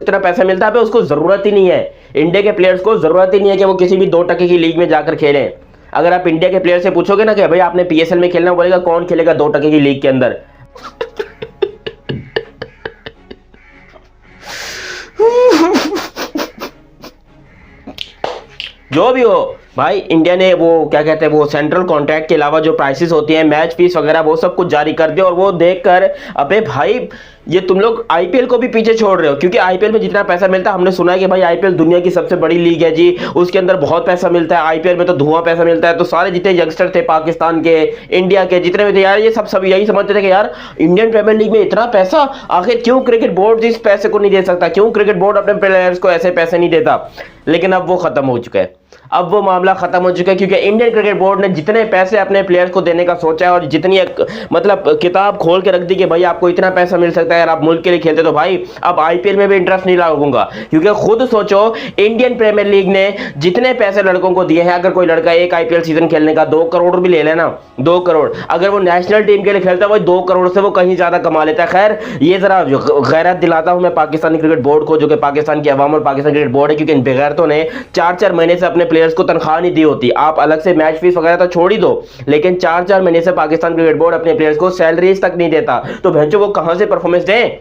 इतना पैसा मिलता है पे उसको जरूरत ही नहीं है, इंडिया के प्लेयर्स को जरूरत ही नहीं है कि वो किसी भी 2 टके की लीग में जाकर खेलें। अगर आप इंडिया के प्लेयर से पूछोगे ना कि भाई आपने पीएसएल में खेलना, बोलेगा कौन खेलेगा 2 टके की लीग के अंदर। जो भी हो भाई, इंडिया ने वो क्या कहते हैं, वो सेंट्रल कॉन्ट्रैक्ट के अलावा जो प्राइसेस होती हैं, मैच फीस वगैरह, वो सब कुछ जारी कर दिया। और वो देखकर अबे भाई ये तुम लोग आईपीएल को भी पीछे छोड़ रहे हो, क्योंकि आईपीएल में जितना पैसा मिलता है, हमने सुना है कि भाई आईपीएल दुनिया की सबसे बड़ी लीग है जी, उसके अंदर बहुत पैसा मिलता है, आईपीएल में तो धुआं पैसा मिलता है। तो सारे जितने यंगस्टर थे पाकिस्तान के, इंडिया के जितने भी थे यार, ये सब यही समझते थे कि यार इंडियन प्रीमियर लीग में इतना पैसा, आखिर क्यों क्रिकेट बोर्ड इस पैसे को नहीं दे सकता, क्यों क्रिकेट बोर्ड अपने प्लेयर्स को ऐसे पैसे नहीं देता। लेकिन अब वो खत्म हो चुका है, अब वो मामला खत्म हो चुका है, क्योंकि इंडियन क्रिकेट बोर्ड ने जितने पैसे अपने प्लेयर्स को देने का सोचा है, और जितनी मतलब किताब खोल के रख दी कि भाई आपको इतना पैसा मिल सकता है यार आप मुल्क के लिए खेलते, तो भाई अब आईपीएल में भी इंटरेस्ट नहीं लगूंगा। क्योंकि खुद सोचो, इंडियन प्रीमियर लीग ने जितने पैसे लड़कों को दिए हैं, अगर कोई लड़का एक आईपीएल सीजन खेलने का 2 करोड़ भी ले लेना, 2 करोड़, अगर वो नेशनल टीम के लिए खेलता है, वो 2 करोड़ से वो कहीं ज्यादा कमा लेता है। खैर, ये जरा गैरत दिलाता हूं मैं पाकिस्तानी क्रिकेट बोर्ड को, जो कि पाकिस्तान की अवाम और पाकिस्तान क्रिकेट बोर्ड है, क्योंकि इन बेगैरतों ने 4-4 महीने से अपने प्लेयर्स को तनख्वाह नहीं दी होती। आप अलग से मैच फीस वगैरह तो छोड़ ही दो, लेकिन 4-4 महीने से पाकिस्तान क्रिकेट बोर्ड अपने प्लेयर्स को सैलरीज तक नहीं देता। तो भैंचो वो कहां से परफॉर्मेंस दें?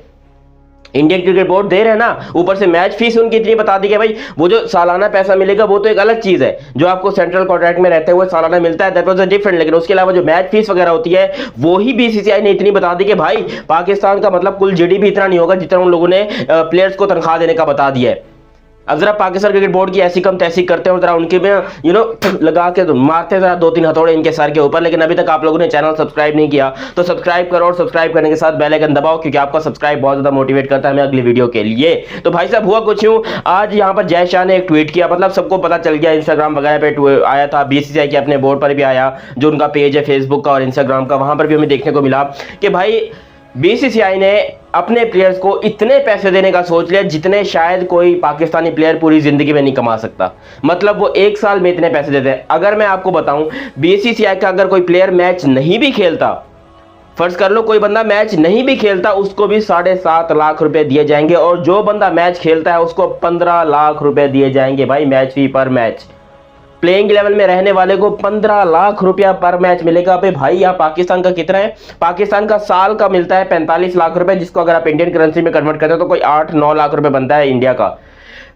इंडियन क्रिकेट बोर्ड दे रहे हैं ना, ऊपर से मैच फीस उनकी इतनी बता दी कि भाई वो जो सालाना पैसा मिलेगा वो तो एक अलग चीज है, जो आपको सेंट्रल कॉन्ट्रैक्ट में रहते हुए सालाना मिलता है, दैट वाज अ डिफरेंट। लेकिन उसके अलावा जो मैच फीस वगैरह होती है, वो ही बीसीसीआई ने इतनी बता दी कि भाई पाकिस्तान का मतलब कुल जीडीपी इतना नहीं होगा जितना उन लोगों ने प्लेयर्स को तनख्वाह देने का बता दिया है। अब जरा पाकिस्तान क्रिकेट बोर्ड की ऐसी कम तैसी करते हो, जरा उनके में लगा के मारते जरा 2-3 हथौड़े इनके सर के ऊपर। लेकिन अभी तक आप लोगों ने चैनल सब्सक्राइब नहीं किया तो सब्सक्राइब करो, और सब्सक्राइब करने के साथ बेल आइकन दबाओ, क्योंकि आपका सब्सक्राइब बहुत ज्यादा मोटिवेट करता है हमें अगली वीडियो के लिए। तो भाई साहब हुआ कुछ यूं, आज यहाँ पर जय शाह ने एक ट्वीट किया, मतलब सबको पता चल गया, इंस्टाग्राम वगैरह पे आया था, बीसीसीआई के अपने बोर्ड पर भी आया, जो उनका पेज है फेसबुक का और इंस्टाग्राम का, वहां पर भी हमें देखने को मिला कि भाई बीसीसीआई ने अपने प्लेयर्स को इतने पैसे देने का सोच लिया जितने शायद कोई पाकिस्तानी प्लेयर पूरी जिंदगी में नहीं कमा सकता। मतलब वो 1 साल में इतने पैसे देते हैं। अगर मैं आपको बताऊं, बीसीसीआई का अगर कोई प्लेयर मैच नहीं भी खेलता, फर्ज कर लो कोई बंदा मैच नहीं भी खेलता, उसको भी 7.5 लाख रुपए दिए जाएंगे, और जो बंदा मैच खेलता है उसको 15 लाख रुपए दिए जाएंगे भाई, मैच फी पर मैच। प्लेइंग लेवल में रहने वाले को 15 लाख रुपया पर मैच मिलेगा। भाई यहाँ पाकिस्तान का कितना है? पाकिस्तान का साल का मिलता है 45 लाख रुपए, जिसको अगर आप इंडियन करेंसी में कन्वर्ट करते हो तो कोई 8-9 लाख रुपए बनता है इंडिया का।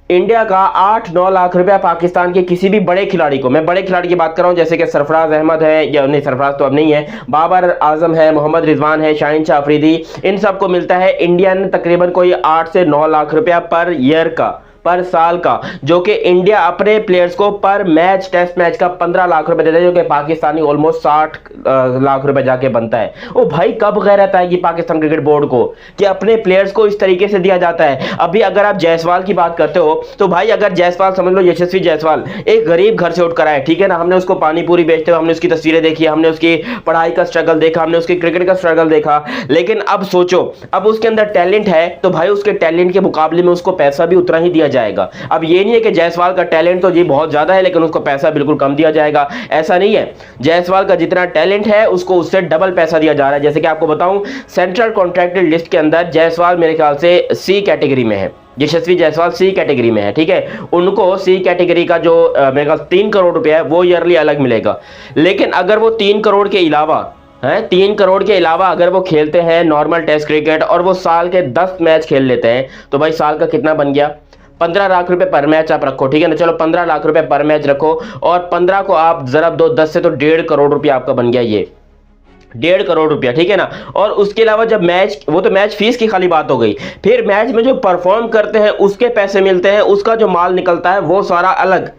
इंडिया का 8-9 लाख रुपया पाकिस्तान के किसी भी बड़े खिलाड़ी को, मैं बड़े खिलाड़ी की बात कर रहा हूं, जैसे कि सरफराज अहमद है, या नहीं सरफराज तो अब नहीं है, बाबर आजम है, मोहम्मद रिजवान है, शाहीन शाह अफरीदी, इन सबको मिलता है इंडियन तकरीबन कोई 8 से 9 लाख रुपया पर ईयर का, पर साल का, जो कि इंडिया अपने प्लेयर्स को पर मैच, टेस्ट मैच का 15 लाख रुपए देता है, जो कि पाकिस्तानी ऑलमोस्ट 60 लाख रुपए जाके बनता है। ओ भाई कब गैरत आएगी पाकिस्तान क्रिकेट बोर्ड को कि अपने प्लेयर्स को इस तरीके से दिया जाता है। अभी अगर आप जायसवाल की बात करते हो तो भाई अगर जायसवाल, समझ लो यशस्वी जायसवाल एक गरीब घर से उठकर आए, ठीक है ना, हमने उसको पानी पूरी बेचते हुए हमने उसकी तस्वीरें देखी, हमने उसकी पढ़ाई का स्ट्रगल देखा, हमने उसकी क्रिकेट का स्ट्रगल देखा, लेकिन अब सोचो अब उसके अंदर टैलेंट है तो भाई उसके टैलेंट के मुकाबले में उसको पैसा भी उतना ही दिया जाएगा। अब ये नहीं है कि जायसवाल का टैलेंट तो जी बहुत ज्यादा है लेकिन उसको पैसा बिल्कुल कम दिया जाएगा, ऐसा नहीं है। जायसवाल का जितना टैलेंट है उसको उससे डबल पैसा दिया जा रहा है। जैसे कि आपको बताऊं, सेंट्रल कॉन्ट्रैक्टेड लिस्ट के अंदर जायसवाल मेरे ख्याल से सी कैटेगरी में है, यशस्वी जायसवाल सी कैटेगरी में है, ठीक है। उनको सी कैटेगरी का जो मेरे ख्याल 3 करोड़ रुपया है वो ईयरली अलग मिलेगा। लेकिन अगर वो 3 करोड़ के अलावा 3 करोड़ के अलावा अगर वो खेलते हैं नॉर्मल टेस्ट क्रिकेट और वो साल के 10 मैच खेल लेते हैं तो भाई साल का कितना बन गया? 15 लाख रुपए पर मैच आप रखो, ठीक है ना, चलो 15 लाख रुपए पर मैच रखो, और 15 को आप जरा दो 10 से तो 1.5 करोड़ रुपया आपका बन गया, ये 1.5 करोड़ रुपया, ठीक है ना। और उसके अलावा जब मैच, वो तो मैच फीस की खाली बात हो गई, फिर मैच में जो परफॉर्म करते हैं उसके पैसे मिलते हैं, उसका जो माल निकलता है वो सारा अलग।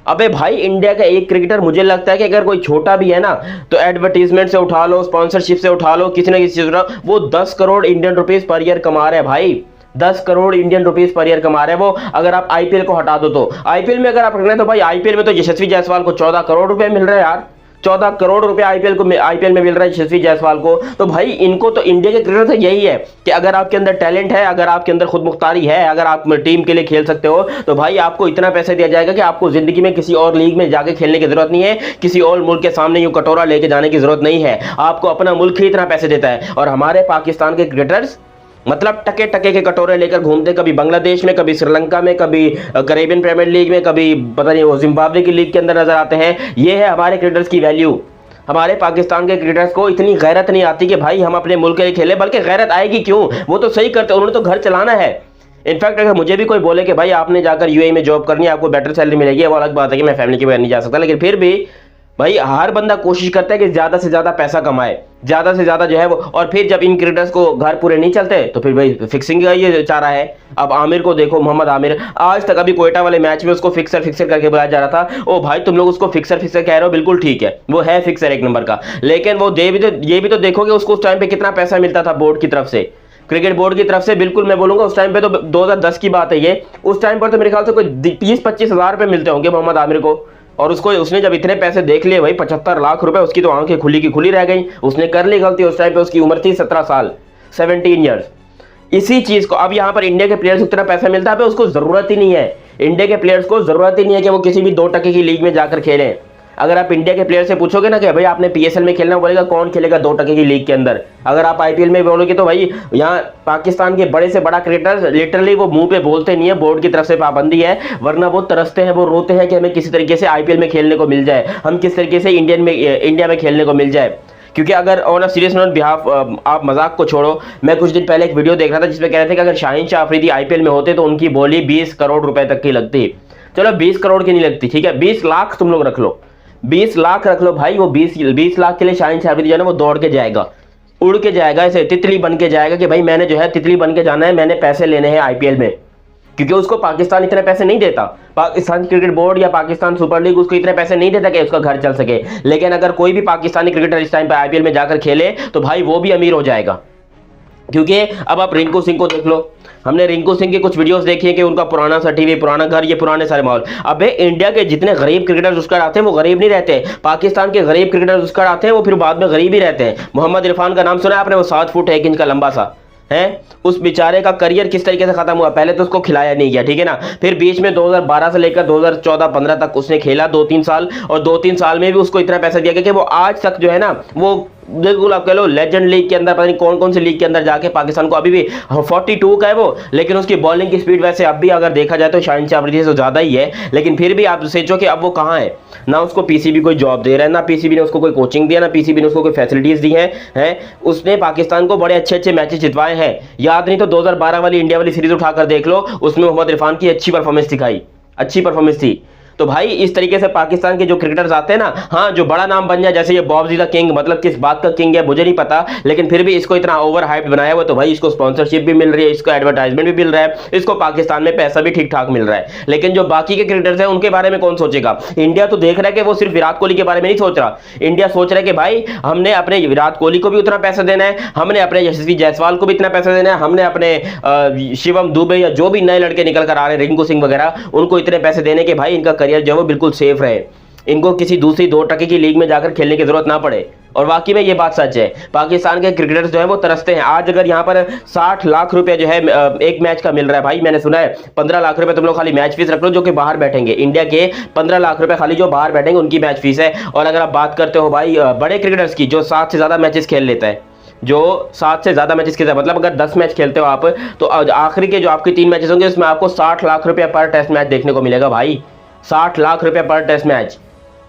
अबे भाई इंडिया का एक क्रिकेटर, मुझे लगता है कि अगर कोई छोटा भी है ना तो एडवर्टीजमेंट से उठा लो, स्पॉन्सरशिप से उठा लो, किसी ना किसी चीज, वो 10 crore Indian rupees per year कमा रहे हैं भाई, 10 crore Indian rupees per year कमा रहे हैं वो। अगर आप आईपीएल को हटा दो तो आईपीएल में अगर आप रखना है तो भाई आईपीएल में तो यशस्वी जायसवाल को 14 करोड़ रुपए मिल रहे हैं यार, 14 करोड़ रुपए आईपीएल में मिल रहा है यशस्वी जायसवाल को। तो भाई इनको तो इंडिया के क्रिकेटर से यही है कि अगर आपके अंदर टैलेंट है, अगर आपके अंदर खुद मुख्तारी है, अगर आप टीम के लिए खेल सकते हो तो भाई आपको इतना पैसा दिया जाएगा कि आपको जिंदगी में किसी और लीग में जाके खेलने की जरूरत नहीं है, किसी और मुल्क के सामने यूं कटोरा लेके जाने की जरूरत नहीं है, आपको अपना मुल्क ही इतना पैसे देता है। और हमारे पाकिस्तान के क्रिकेटर्स मतलब टके टके के कटोरे लेकर घूमते, कभी बांग्लादेश में, कभी श्रीलंका में, कभी कैरेबियन प्रीमियर लीग में, कभी पता नहीं वो जिम्बाब्वे की लीग के अंदर नजर आते हैं। ये है हमारे क्रिकेटर्स की वैल्यू। हमारे पाकिस्तान के क्रिकेटर्स को इतनी गैरत नहीं आती कि भाई हम अपने मुल्क के लिए खेले, बल्कि गैरत आएगी क्यों, वो तो सही करते, उन्होंने तो घर चलाना है। इनफैक्ट अगर मुझे भी कोई बोले कि भाई आपने जाकर यूएई में जॉब करनी है, आपको बेटर सैलरी मिलेगी, वो अलग बात है कि मैं फैमिली के बगैर नहीं जा सकता, लेकिन फिर भी भाई हर बंदा कोशिश करता है कि ज्यादा से ज्यादा पैसा कमाए, ज्यादा से ज्यादा जो है वो। और फिर जब इन क्रिकेटर्स को घर पूरे नहीं चलते तो फिर भाई फिक्सिंग का ये चारा है। अब आमिर को देखो, मोहम्मद आमिर, आज तक अभी कोयटा वाले मैच में उसको फिक्सर फिक्सर करके बुलाया जा रहा था। ओ भाई तुम लोग उसको फिक्सर फिक्सर कह रहे हो, बिल्कुल ठीक है, वो है फिक्सर एक नंबर का, लेकिन वो ये भी तो देखोगे उसको उस टाइम पे कितना पैसा मिलता था बोर्ड की तरफ से, क्रिकेट बोर्ड की तरफ से। बिल्कुल मैं बोलूंगा उस टाइम पे तो 2010 की बात है ये, उस टाइम पर तो मेरे ख्याल से कोई 30-25 हज़ार रुपए मिलते होंगे मोहम्मद आमिर को। और उसने जब इतने पैसे देख लिए भाई 75 लाख रुपए, उसकी तो आंखें खुली की खुली रह गई। उसने कर ली गलती, उस टाइम पे उसकी उम्र थी 17 साल, 17 ईयर्स। इसी चीज को अब यहाँ पर इंडिया के प्लेयर्स को इतना पैसा मिलता है, उसको जरूरत ही नहीं है। इंडिया के प्लेयर्स को जरूरत ही नहीं है कि वो किसी भी 2 टके की लीग में जाकर खेलें। अगर आप इंडिया के प्लेयर से पूछोगे ना कि भाई आपने पीएसएल में खेलना, बोलेगा कौन खेलेगा 2 टके की लीग के अंदर। अगर आप आईपीएल में बोलोगे तो भाई यहाँ पाकिस्तान के बड़े से बड़ा क्रिकेटर लिटरली वो मुंह पे बोलते नहीं है, बोर्ड की तरफ से पाबंदी है, वरना वो तरसते हैं, वो रोते हैं कि हमें किसी तरीके से आईपीएल में खेलने को मिल जाए, हम किस तरीके से इंडिया में खेलने को मिल जाए। क्योंकि अगर on a serious note behalf, आप मजाक को छोड़ो, मैं कुछ दिन पहले एक वीडियो देख रहा था जिसमें कह रहे थे कि अगर शाहीन शाह अफरीदी आईपीएल में होते तो उनकी बोली 20 करोड़ रुपए तक की लगती। चलो 20 करोड़ की नहीं लगती, ठीक है, 20 लाख तुम लोग रख लो, 20 लाख रख लो भाई। वो 20 लाख के लिए शाहीन शाह अफरीदी जो है ना वो दौड़ के जाएगा, उड़ के जाएगा, ऐसे तितली बन के जाएगा कि भाई मैंने जो है तितली बन के जाना है, मैंने पैसे लेने हैं आईपीएल में। क्योंकि उसको पाकिस्तान इतने पैसे नहीं देता, पाकिस्तान क्रिकेट बोर्ड या पाकिस्तान सुपर लीग उसको इतने पैसे नहीं देता कि उसका घर चल सके। लेकिन अगर कोई भी पाकिस्तानी क्रिकेटर इस टाइम पे आईपीएल में जाकर खेले तो भाई वो भी अमीर हो जाएगा। क्योंकि अब आप रिंकू सिंह को देख लो, हमने रिंकू सिंह की कुछ वीडियोस देखी है कि उनका पुराना सा टीवी, पुराना घर, ये पुराने सारे माहौल। अबे इंडिया के जितने गरीब क्रिकेटर्स उसका आते हैं वो गरीब नहीं रहते, पाकिस्तान के गरीब क्रिकेटर्स उसका आते हैं वो फिर बाद में गरीब ही रहते हैं। मोहम्मद इरफान का नाम सुना है आपने, वो 7 फुट 1 इंच का लंबा सा है, उस बेचारे का करियर किस तरीके से खत्म हुआ। पहले तो उसको खिलाया नहीं गया, ठीक है ना, फिर बीच में 2012 से लेकर 2014-15 तक उसने खेला 2-3 साल, और 2-3 साल में भी उसको इतना पैसा दिया गया कि वो आज तक जो है ना वो बिल्कुल आप कह लो लेजेंड लीग के अंदर, पता नहीं कौन कौन सी लीग के अंदर जाके पाकिस्तान को, अभी भी 42 का है वो, लेकिन उसकी बॉलिंग की स्पीड वैसे अब भी अगर देखा जाए तो शाहीन शाह अफरीदी से ज्यादा ही है। लेकिन फिर भी आप सोचो कि अब वो कहाँ है, ना उसको पीसीबी कोई जॉब दे रहा है, ना पीसीबी ने उसको कोई कोचिंग दिया, ना पीसीबी ने उसको कोई फैसिलिटीज दी है। उसने पाकिस्तान को बड़े अच्छे अच्छे मैचेस जितवाए हैं, याद नहीं तो 2012 वाली इंडिया वाली सीरीज उठाकर देख लो, उसमें मोहम्मद इरफान की अच्छी परफॉर्मेंस दिखाई, अच्छी परफॉर्मेंस थी। तो भाई इस तरीके से पाकिस्तान के जो क्रिकेटर्स आते हैं ना, हाँ जो बड़ा नाम बन जाए, जैसे ये बॉब्जी द किंग, मतलब किस बात का किंग है मुझे नहीं पता, लेकिन फिर भी इसको इतना ओवर हाइप बनाया हुआ, तो भाई इसको स्पॉन्सरशिप भी मिल रही है, इसको एडवर्टाइजमेंट भी मिल रहा है, इसको पाकिस्तान में पैसा भी ठीक ठाक मिल रहा है। लेकिन जो बाकी के क्रिकेटर्स हैं उनके बारे में कौन सोचेगा। इंडिया तो देख रहा है कि वो सिर्फ विराट कोहली के बारे में नहीं सोच रहा, इंडिया सोच रहा है कि भाई हमने अपने विराट कोहली को भी उतना पैसा देना है, हमने अपने यशस्वी जायसवाल को भी इतना पैसा देना है, हमने अपने शिवम दुबे या जो भी नए लड़के निकल कर आ रहे हैं, रिंकू सिंह वगैरह, उनको इतने पैसे देने के भाई इनका करियर जो है वो बिल्कुल सेफ रहे, इनको किसी दूसरी 2 टके की लीग में जाकर खेलने की जरूरत ना पड़े। और वाकई में ये बात सच है, पाकिस्तान के क्रिकेटर्स जो है वो तरसते हैं। आज अगर यहाँ पर 60 लाख रुपए जो है एक मैच का मिल रहा है, भाई मैंने सुना है 15 लाख रुपए तुम लोग खाली मैच फीस रख लो, जो कि बाहर बैठेंगे, इंडिया के 15 लाख रुपए खाली जो बाहर बैठेंगे उनकी मैच फीस है। और अगर आप बात करते हो भाई बड़े क्रिकेटर्स की, जो 7 से ज्यादा मैचेस खेल लेता है, जो 7 से ज्यादा मैचेस खेलता है, मतलब अगर 10 मैच खेलते हो आप, तो आखिरी के जो आपके 3 मैचेस होंगे उसमें आपको 60 लाख रुपया पर टेस्ट मैच देखने को मिलेगा भाई, 60 लाख रुपया पर टेस्ट मैच।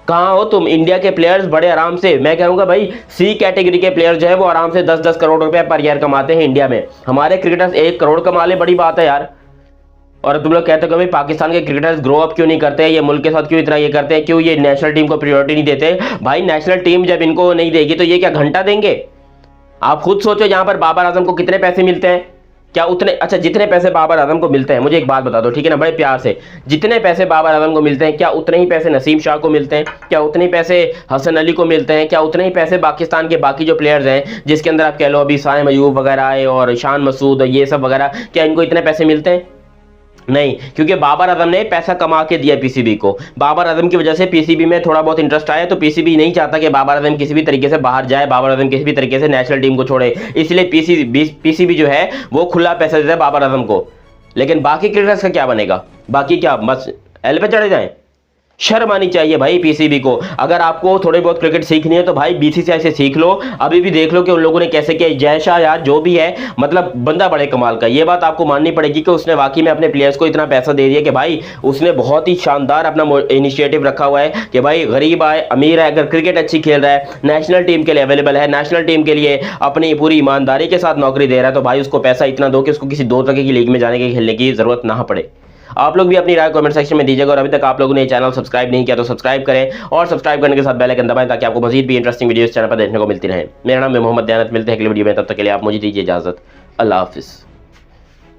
कहाँ हो तुम। इंडिया के प्लेयर्स बड़े आराम से, मैं कहूँगा भाई सी कैटेगरी के प्लेयर्स जो है वो आराम से 10-10 करोड़ रुपए पर ईयर कमाते हैं इंडिया में। हमारे क्रिकेटर्स 1 करोड़ कमा ले, बड़ी बात है यार। और तुम लोग कहते हो कि भाई पाकिस्तान के क्रिकेटर्स ग्रो अप क्यों नहीं करते, ये मुल्क के साथ क्यों इतना ये करते हैं, क्यों ये नेशनल टीम को प्रायोरिटी नहीं देते। भाई नेशनल टीम जब इनको नहीं देगी तो ये क्या घंटा देंगे। आप खुद सोचो, यहाँ पर बाबर आजम को कितने पैसे मिलते हैं, क्या उतने, अच्छा जितने पैसे बाबर आजम को मिलते हैं, मुझे एक बात बता दो ठीक है ना बड़े प्यार से, जितने पैसे बाबर आजम को मिलते हैं क्या उतने ही पैसे नसीम शाह को मिलते हैं, क्या उतने ही पैसे हसन अली को मिलते हैं, क्या उतने ही पैसे पाकिस्तान के बाकी जो प्लेयर्स हैं, जिसके अंदर आप कह लो अभी साइम अयूब वगैरह आए और शान मसूद ये सब वगैरह, क्या इनको इतने पैसे मिलते हैं। नहीं, क्योंकि बाबर आजम ने पैसा कमा के दिया पीसीबी को, बाबर आजम की वजह से पीसीबी में थोड़ा बहुत इंटरेस्ट आया, तो पीसीबी नहीं चाहता कि बाबर आजम किसी भी तरीके से बाहर जाए, बाबर आजम किसी भी तरीके से नेशनल टीम को छोड़े, इसलिए पीसीबी जो है वो खुला पैसा देता है बाबर आजम को। लेकिन बाकी क्रिकेटर्स का क्या बनेगा, बाकी क्या बस एल पे चढ़े जाएं। शर्म आनी चाहिए भाई पीसीबी को। अगर आपको थोड़ी बहुत क्रिकेट सीखनी है तो भाई बीसीसीआई से सीख लो। अभी भी देख लो कि उन लोगों ने कैसे किया। जय शाह यार जो भी है, मतलब बंदा बड़े कमाल का। ये बात आपको माननी पड़ेगी कि उसने वाकई में अपने प्लेयर्स को इतना पैसा दे दिया कि भाई उसने बहुत ही शानदार अपना इनिशिएटिव रखा हुआ है कि भाई गरीब आए अमीर है, अगर क्रिकेट अच्छी खेल रहा है, नेशनल टीम के लिए अवेलेबल है, नेशनल टीम के लिए अपनी पूरी ईमानदारी के साथ नौकरी दे रहा है, तो भाई उसको पैसा इतना दो कि उसको किसी दो तरह की लीग में जाने के खेलने की जरूरत ना पड़े। आप लोग भी अपनी राय कमेंट सेक्शन में दीजिएगा और अभी तक आप लोगों ने ये चैनल सब्सक्राइब नहीं किया तो सब्सक्राइब करें और सब्सक्राइब करने के साथ बेल आइकन दबाएं ताकि आपको मजीद भी इंटरेस्टिंग वीडियोस चैनल पर देखने को मिलती रहे। मेरा नाम है मोहम्मद दयानत। मिलते हैं अगले वीडियो में, तब तक के लिए आप मुझे दीजिए इजाजत। अल्लाह हाफिज़।